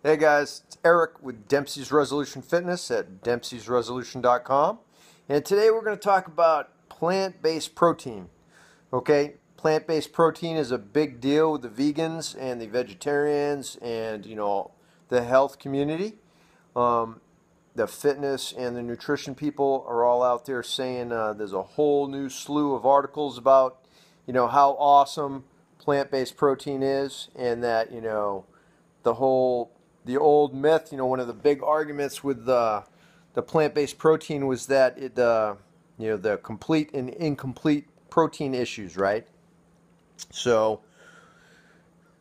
Hey guys, it's Eric with Dempsey's Resolution Fitness at dempseysresolution.com. And today we're going to talk about plant-based protein. Okay, plant-based protein is a big deal with the vegans and the vegetarians and, the health community. The fitness and the nutrition people are all out there saying there's a whole new slew of articles about, how awesome plant-based protein is, and that, the old myth, one of the big arguments with the plant-based protein was that the complete and incomplete protein issues, right? So,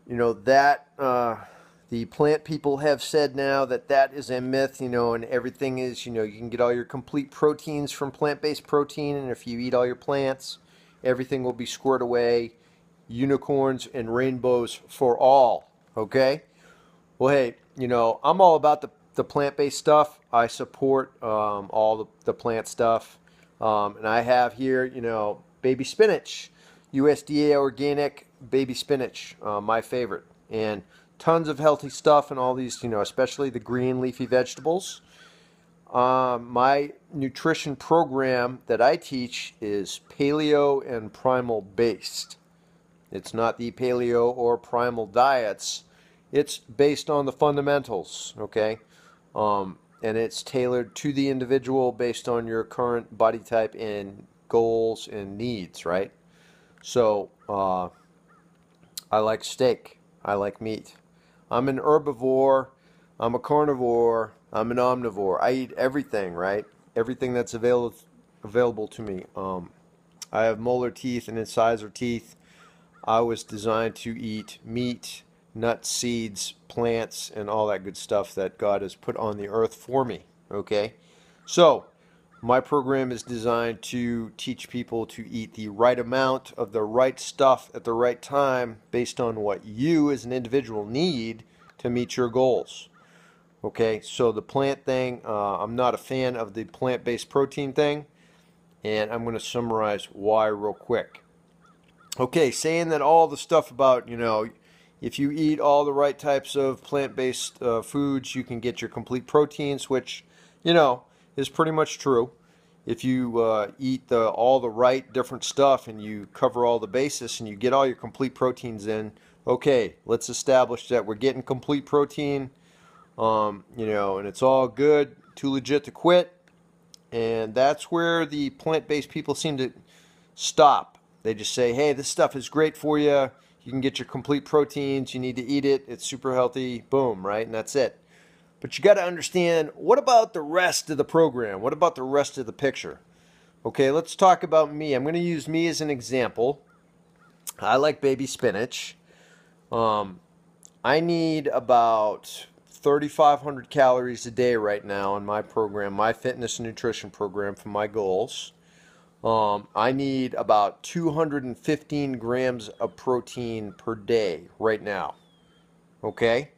that the plant people have said now that is a myth, and everything is, you can get all your complete proteins from plant-based protein, and if you eat all your plants, everything will be squared away, unicorns and rainbows for all, okay? Well, hey, I'm all about the plant-based stuff. I support all the plant stuff. And I have here, baby spinach, USDA organic baby spinach, my favorite. And tons of healthy stuff and all these, especially the green leafy vegetables. My nutrition program that I teach is paleo and primal based. It's not the paleo or primal diets. It's based on the fundamentals, okay? And it's tailored to the individual based on your current body type and goals and needs, right? So, I like steak. I like meat. I'm an herbivore. I'm a carnivore. I'm an omnivore. I eat everything, right? Everything that's available to me. I have molar teeth and incisor teeth. I was designed to eat meat, nuts, seeds, plants, and all that good stuff that God has put on the earth for me, okay? So, my program is designed to teach people to eat the right amount of the right stuff at the right time based on what you as an individual need to meet your goals, okay? So the plant thing, I'm not a fan of the plant-based protein thing, and I'm going to summarize why real quick. Okay, saying that all the stuff about, if you eat all the right types of plant-based foods, you can get your complete proteins, which, is pretty much true. If you eat all the right different stuff and you cover all the bases and you get all your complete proteins in, okay, let's establish that we're getting complete protein, and it's all good, too legit to quit. And that's where the plant-based people seem to stop. They just say, hey, this stuff is great for you. You can get your complete proteins. You need to eat it. It's super healthy. Boom, right? And that's it. But you got to understand, what about the rest of the program? What about the rest of the picture? Okay, let's talk about me. I'm going to use me as an example. I like baby spinach. I need about 3,500 calories a day right now in my program, my fitness and nutrition program for my goals. I need about 215 grams of protein per day right now. Okay?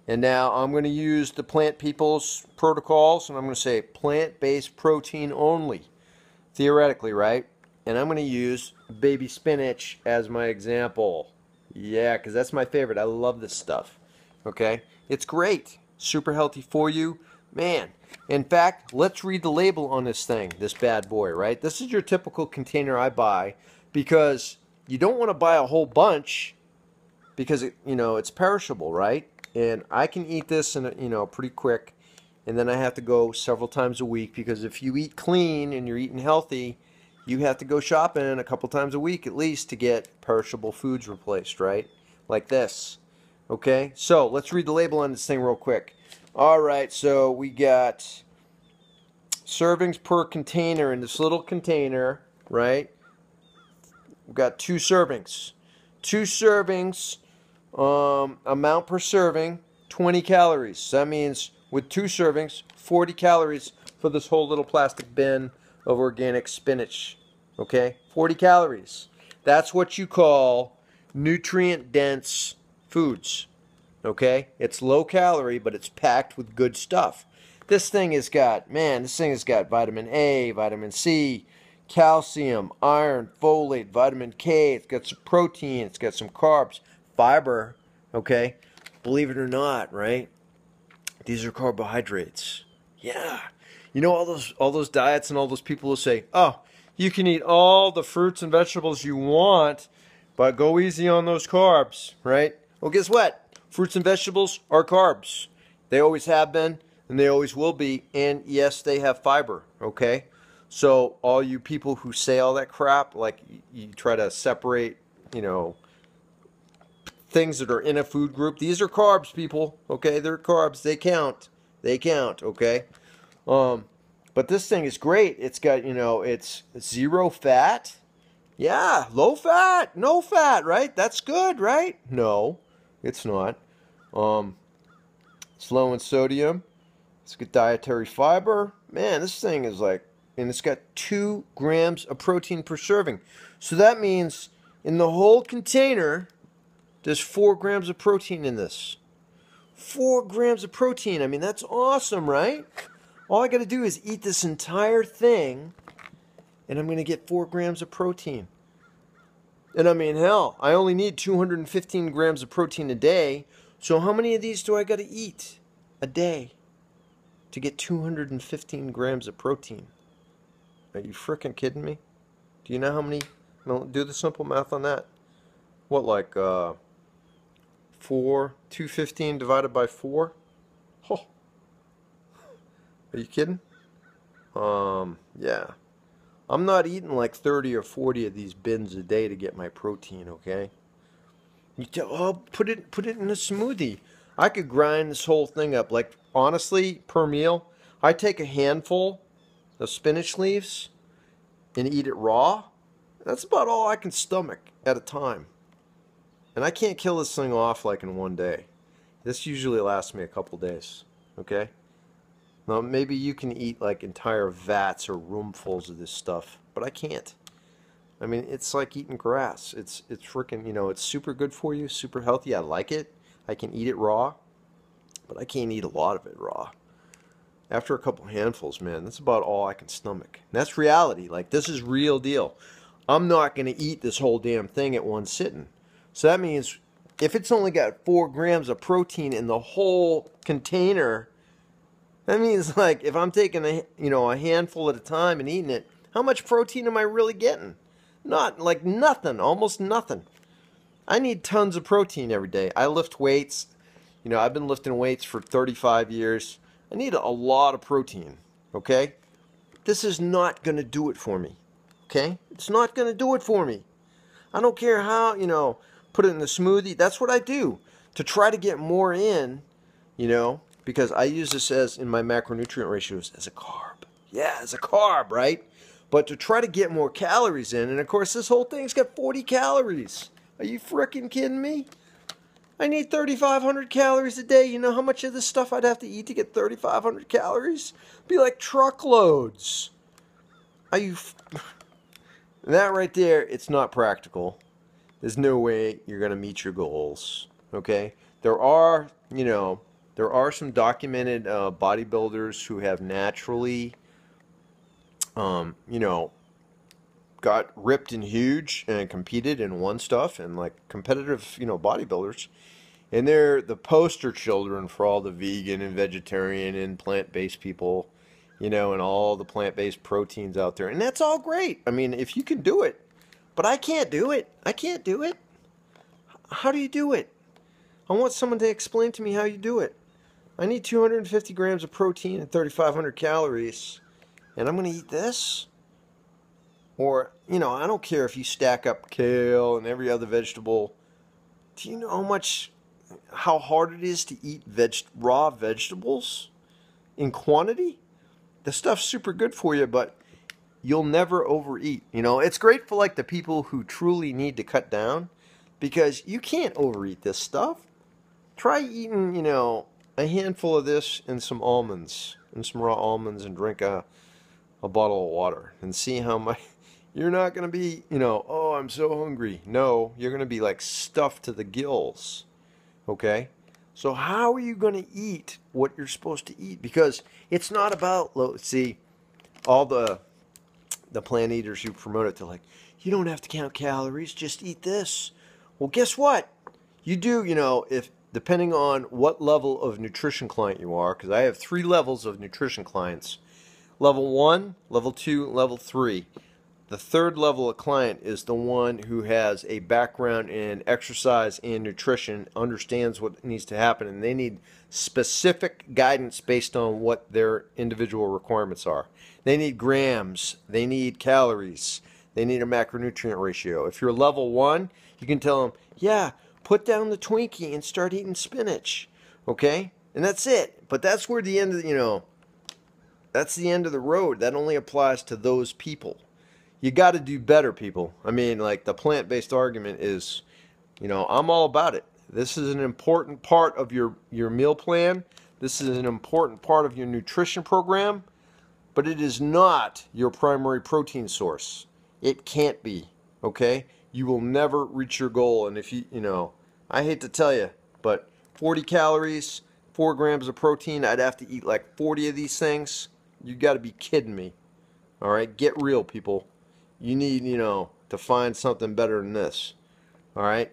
And now I'm going to use the plant people's protocols, and I'm going to say plant-based protein only, theoretically, right? And I'm going to use baby spinach as my example. Yeah, because that's my favorite. I love this stuff. Okay? It's great. Super healthy for you. Man, in fact, let's read the label on this thing, this bad boy, right? This is your typical container I buy because you don't want to buy a whole bunch because, it's perishable, right? And I can eat this in, pretty quick, and then I have to go several times a week because if you eat clean and you're eating healthy, you have to go shopping a couple times a week at least to get perishable foods replaced, right? Like this. Okay, so let's read the label on this thing real quick. All right, so we got servings per container in this little container, right? We've got 2 servings. 2 servings, amount per serving, 20 calories. So that means with 2 servings, 40 calories for this whole little plastic bin of organic spinach. Okay, 40 calories. That's what you call nutrient-dense foods. Okay, it's low calorie, but it's packed with good stuff. This thing has got vitamin A, vitamin C, calcium, iron, folate, vitamin K. It's got some protein. It's got some carbs, fiber. Okay, believe it or not, right? these are carbohydrates. Yeah. You know, all those diets and all those people will say, oh, you can eat all the fruits and vegetables you want, but go easy on those carbs, right? Well, guess what? Fruits and vegetables are carbs. They always have been, and they always will be. And yes, they have fiber, okay? So all you people who say all that crap, like you try to separate, you know, things that are in a food group, these are carbs, people, okay? They're carbs. They count. They count, okay? But this thing is great. It's got, you know, it's 0 fat. Yeah, low fat, no fat, right? That's good, right? No, it's not. It's low in sodium. It's got dietary fiber. Man, this thing is like, and it's got 2 grams of protein per serving. So that means in the whole container, there's 4 grams of protein in this. 4 grams of protein. I mean, that's awesome, right? All I got to do is eat this entire thing, and I'm going to get 4 grams of protein. And I mean, hell, I only need 215 grams of protein a day. So how many of these do I got to eat a day to get 215 grams of protein? Are you freaking kidding me? Do you know how many? No, do the simple math on that. What, like 215 divided by 4? Oh. Are you kidding? Yeah. I'm not eating like 30 or 40 of these bins a day to get my protein, okay? You tell, oh, put it in a smoothie. I could grind this whole thing up. Like, honestly, per meal, I take a handful of spinach leaves and eat it raw. That's about all I can stomach at a time. And I can't kill this thing off like in one day. This usually lasts me a couple days, okay? Now, maybe you can eat like entire vats or roomfuls of this stuff, but I can't. I mean, it's like eating grass. It's freaking, you know, it's super good for you, super healthy. I like it. I can eat it raw, but I can't eat a lot of it raw. After a couple handfuls, man, that's about all I can stomach. And that's reality. Like, this is real deal. I'm not going to eat this whole damn thing at one sitting. So that means if it's only got 4 grams of protein in the whole container, that means, like, if I'm taking a handful at a time and eating it, how much protein am I really getting? Not, like, nothing, almost nothing. I need tons of protein every day. I lift weights. You know, I've been lifting weights for 35 years. I need a lot of protein, okay? This is not going to do it for me, okay? It's not going to do it for me. I don't care how, you know, put it in the smoothie. That's what I do to try to get more in, you know, because I use this as, in my macronutrient ratios, as a carb. Yeah, as a carb, right? But to try to get more calories in, and of course this whole thing's got 40 calories. Are you frickin' kidding me? I need 3,500 calories a day. You know how much of this stuff I'd have to eat to get 3,500 calories? It'd be like truckloads. Are you... That right there, it's not practical. There's no way you're going to meet your goals, okay? There are, you know, there are some documented bodybuilders who have naturally, you know, got ripped and huge and competed and won stuff, and like competitive, you know, bodybuilders. And they're the poster children for all the vegan and vegetarian and plant-based people, you know, and all the plant-based proteins out there. And that's all great. I mean, if you can do it. But I can't do it. I can't do it. How do you do it? I want someone to explain to me how you do it. I need 250 grams of protein and 3,500 calories. And I'm going to eat this? Or, you know, I don't care if you stack up kale and every other vegetable. Do you know how hard it is to eat raw vegetables in quantity? The stuff's super good for you, but you'll never overeat. You know, it's great for like the people who truly need to cut down, because you can't overeat this stuff. Try eating, you know, a handful of this and some almonds and some raw almonds, and drink a bottle of water and see how much. You're not going to be, you know, oh, I'm so hungry. No, you're going to be like stuffed to the gills. Okay? So how are you going to eat what you're supposed to eat? Because it's not about, see, all the plant eaters who promote it, they're like, you don't have to count calories, just eat this. Well, guess what? You do, you know, depending on what level of nutrition client you are, because I have 3 levels of nutrition clients. Level 1, level 2, level 3. The 3rd level of client is the one who has a background in exercise and nutrition, understands what needs to happen, and they need specific guidance based on what their individual requirements are. They need grams, they need calories, they need a macronutrient ratio. If you're level 1, you can tell them, yeah, put down the Twinkie and start eating spinach, okay? And that's it. But that's where the end of, that's the end of the road. That only applies to those people. You got to do better, people. I mean, like, the plant-based argument is, I'm all about it. This is an important part of your meal plan. This is an important part of your nutrition program, but it is not your primary protein source. It can't be, okay? You will never reach your goal. And if I hate to tell you, but 40 calories, 4 grams of protein, I'd have to eat like 40 of these things. You got to be kidding me. All right, get real, people. You need, to find something better than this. All right?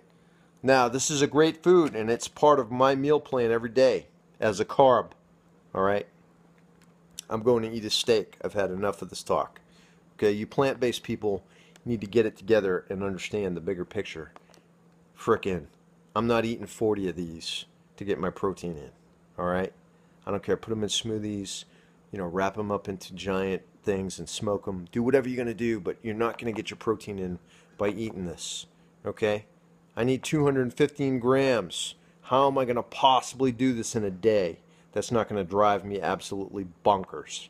Now, this is a great food, and it's part of my meal plan every day as a carb. All right? I'm going to eat a steak. I've had enough of this talk. Okay, you plant-based people need to get it together and understand the bigger picture. Frickin', I'm not eating 40 of these to get my protein in. All right? I don't care. Put them in smoothies, wrap them up into giant things and smoke them. Do whatever you're going to do, but you're not going to get your protein in by eating this. Okay? I need 215 grams. How am I going to possibly do this in a day? That's not going to drive me absolutely bonkers.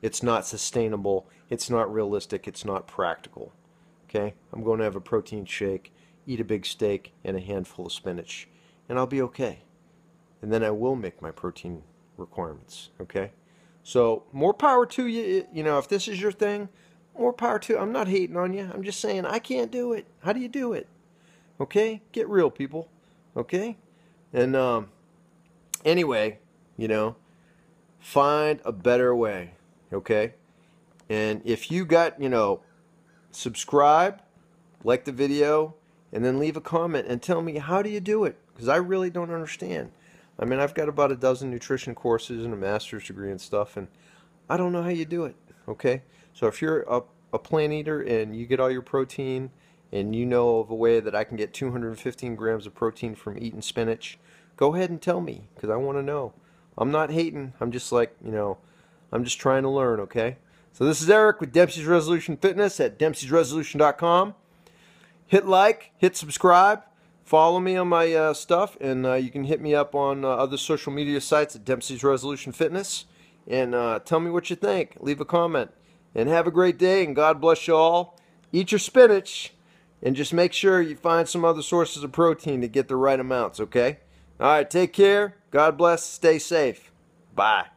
It's not sustainable. It's not realistic. It's not practical. Okay? I'm going to have a protein shake, eat a big steak, and a handful of spinach, and I'll be okay. And then I will make my protein requirements. Okay? So, more power to you. If this is your thing, more power to you. I'm not hating on you. I'm just saying I can't do it. How do you do it? Okay? Get real, people. Okay? And anyway, find a better way. Okay? And if you got, subscribe, like the video, and then leave a comment and tell me, how do you do it? Because I really don't understand. I mean, I've got about a dozen nutrition courses and a master's degree and stuff, and I don't know how you do it, okay? So if you're a plant eater and you get all your protein and you know of a way that I can get 215 grams of protein from eating spinach, go ahead and tell me, because I want to know. I'm not hating. I'm just like, I'm just trying to learn, okay? So this is Eric with Dempsey's Resolution Fitness at Dempsey'sResolution.com. Hit like, hit subscribe. Follow me on my stuff, and you can hit me up on other social media sites at Dempsey's Resolution Fitness. And tell me what you think. Leave a comment. And have a great day, and God bless you all. Eat your spinach, and just make sure you find some other sources of protein to get the right amounts, okay? All right, take care. God bless. Stay safe. Bye.